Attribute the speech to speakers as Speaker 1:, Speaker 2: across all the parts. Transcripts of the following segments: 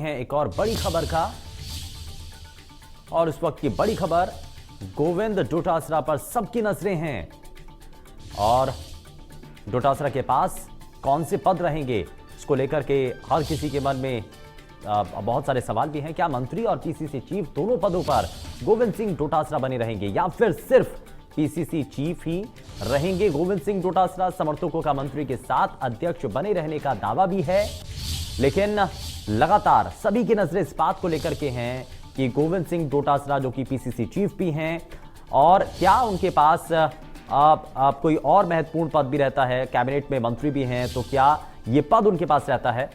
Speaker 1: हैं एक और बड़ी खबर का। और इस वक्त की बड़ी खबर, गोविंद डोटासरा पर सबकी नजरें हैं और डोटासरा के पास कौन से पद रहेंगे इसको लेकर के हर किसी के मन में बहुत सारे सवाल भी हैं। क्या मंत्री और पीसीसी चीफ दोनों पदों पर गोविंद सिंह डोटासरा बने रहेंगे या फिर सिर्फ पीसीसी चीफ ही रहेंगे गोविंद सिंह डोटासरा? समर्थकों का मंत्री के साथ अध्यक्ष बने रहने का दावा भी है, लेकिन लगातार सभी की नजरें इस बात को लेकर के हैं कि गोविंद सिंह डोटासरा जो कि पीसीसी चीफ भी हैं, और क्या उनके पास आप कोई और महत्वपूर्ण पद भी रहता है, कैबिनेट में मंत्री भी हैं, तो क्या ये पद उनके पास रहता है?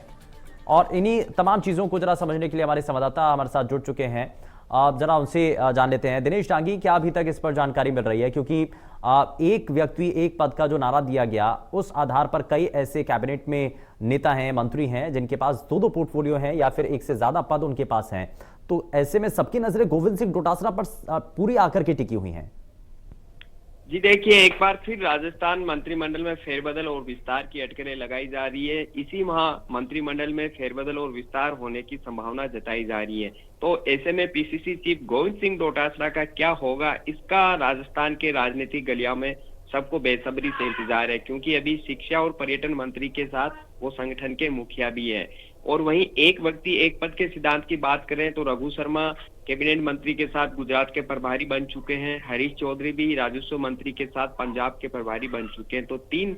Speaker 1: और इन्हीं तमाम चीजों को जरा समझने के लिए हमारे संवाददाता हमारे साथ जुड़ चुके हैं। जरा उनसे जान लेते हैं। दिनेश डांगी, क्या अभी तक इस पर जानकारी मिल रही है? क्योंकि एक व्यक्ति एक पद का जो नारा दिया गया, उस आधार पर कई ऐसे कैबिनेट में नेता हैं, मंत्री हैं जिनके पास दो दो पोर्टफोलियो हैं या फिर एक से ज्यादा पद उनके पास हैं। तो ऐसे में सबकी नजरें गोविंद सिंह डोटासरा पर पूरी आकर के टिकी हुई हैं।
Speaker 2: जी देखिए, एक बार फिर राजस्थान मंत्रिमंडल में फेरबदल और विस्तार की अटकलें लगाई जा रही है। इसी माह मंत्रिमंडल में फेरबदल और विस्तार होने की संभावना जताई जा रही है। तो ऐसे में पीसीसी चीफ गोविंद सिंह डोटासरा का क्या होगा, इसका राजस्थान के राजनीतिक गलियां में सबको बेसब्री से इंतजार है, क्योंकि अभी शिक्षा और पर्यटन मंत्री के साथ वो संगठन के मुखिया भी है। और वहीं एक व्यक्ति एक पद के सिद्धांत की बात करें तो रघु शर्मा कैबिनेट मंत्री के साथ गुजरात के प्रभारी बन चुके हैं। हरीश चौधरी भी राजस्व मंत्री के साथ पंजाब के प्रभारी बन चुके हैं। तो 3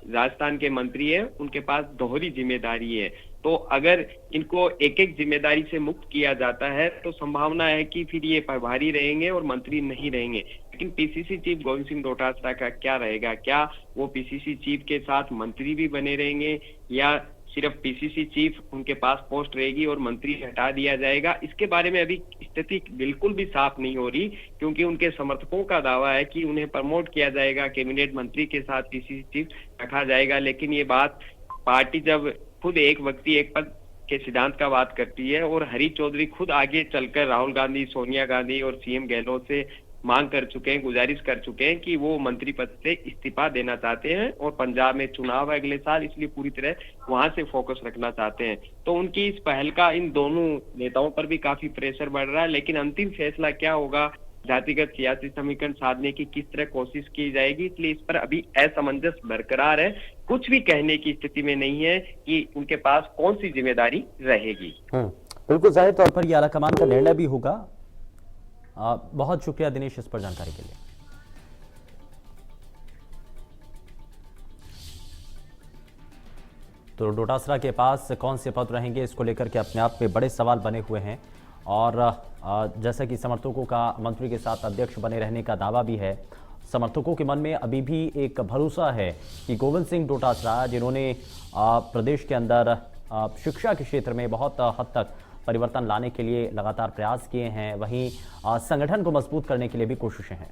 Speaker 2: राजस्थान के मंत्री हैं, उनके पास दोहरी जिम्मेदारी है। तो अगर इनको एक एक जिम्मेदारी से मुक्त किया जाता है तो संभावना है कि फिर ये प्रभारी रहेंगे और मंत्री नहीं रहेंगे। लेकिन पीसीसी चीफ गोविंद सिंह डोटासरा का क्या रहेगा? क्या वो पीसीसी चीफ के साथ मंत्री भी बने रहेंगे या सिर्फ पीसीसी चीफ उनके पास पोस्ट रहेगी और मंत्री हटा दिया जाएगा? इसके बारे में अभी स्थिति बिल्कुल भी साफ नहीं हो रही, क्योंकि उनके समर्थकों का दावा है कि उन्हें प्रमोट किया जाएगा, कैबिनेट मंत्री के साथ पीसीसी चीफ रखा जाएगा। लेकिन ये बात पार्टी जब खुद एक व्यक्ति एक पद के सिद्धांत का बात करती है और हरीश चौधरी खुद आगे चलकर राहुल गांधी, सोनिया गांधी और सीएम गहलोत से मांग कर चुके हैं, गुजारिश कर चुके हैं कि वो मंत्री पद से इस्तीफा देना चाहते हैं और पंजाब में चुनाव है अगले साल, इसलिए पूरी तरह वहां से फोकस रखना चाहते हैं। तो उनकी इस पहल का इन दोनों नेताओं पर भी काफी प्रेशर बढ़ रहा है। लेकिन अंतिम फैसला क्या होगा, जातिगत सियासी समीकरण साधने की किस तरह कोशिश की जाएगी, इसलिए इस पर अभी असमंजस बरकरार है। कुछ भी कहने की स्थिति में नहीं है कि उनके पास कौन सी जिम्मेदारी रहेगी।
Speaker 1: बिल्कुल जाहिर तौर पर यह आलाकमान का निर्णय भी होगा। बहुत शुक्रिया दिनेश इस पर जानकारी के लिए। तो डोटासरा के पास कौन से पद रहेंगे, इसको लेकर के अपने आप में बड़े सवाल बने हुए हैं। और जैसा कि समर्थकों का मंत्री के साथ अध्यक्ष बने रहने का दावा भी है, समर्थकों के मन में अभी भी एक भरोसा है कि गोविंद सिंह डोटासरा, जिन्होंने प्रदेश के अंदर शिक्षा के क्षेत्र में बहुत हद तक परिवर्तन लाने के लिए लगातार प्रयास किए हैं, वहीं संगठन को मजबूत करने के लिए भी कोशिशें हैं।